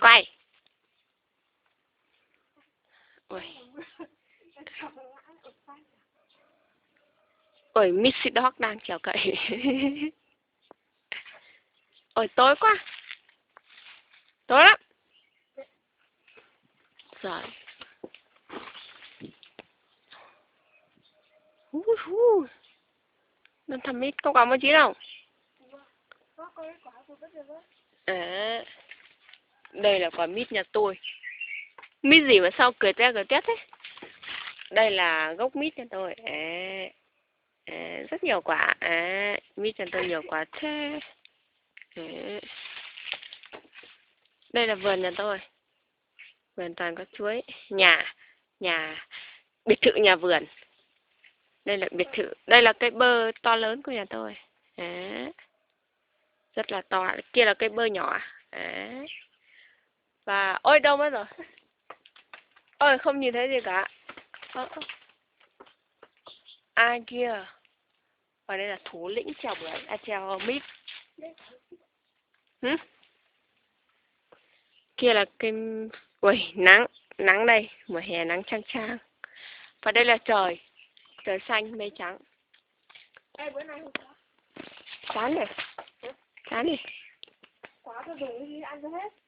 Quay. Ôi. Ôi, Missy Dog đang trèo cậy. Ôi, tối quá. Tối lắm. Rồi. Nó thầm mít không có một chí đâu. À, đây là quả mít nhà tôi. Mít gì mà sao cười te thế? Đây là gốc mít nhà tôi. Rất nhiều quả. Mít nhà tôi nhiều quả thế. Đây là vườn nhà tôi. Vườn toàn có chuối. Biệt thự nhà vườn. Đây là biệt thự. Đây là cây bơ to lớn của nhà tôi. Rất là to. Kia là cây bơ nhỏ. Và ôi đâu mất rồi. Ôi không nhìn thấy gì cả. Ai kia. Và đây là thủ lĩnh trèo bưởi. Trèo mít. Kia là cây. Ui nắng đây. Mùa hè nắng chang chang. Và đây là trời. Trời xanh mây trắng. Ê, bữa nay không có. Chán này. Chán đi. Quả tôi dùng cái gì ăn cho hết.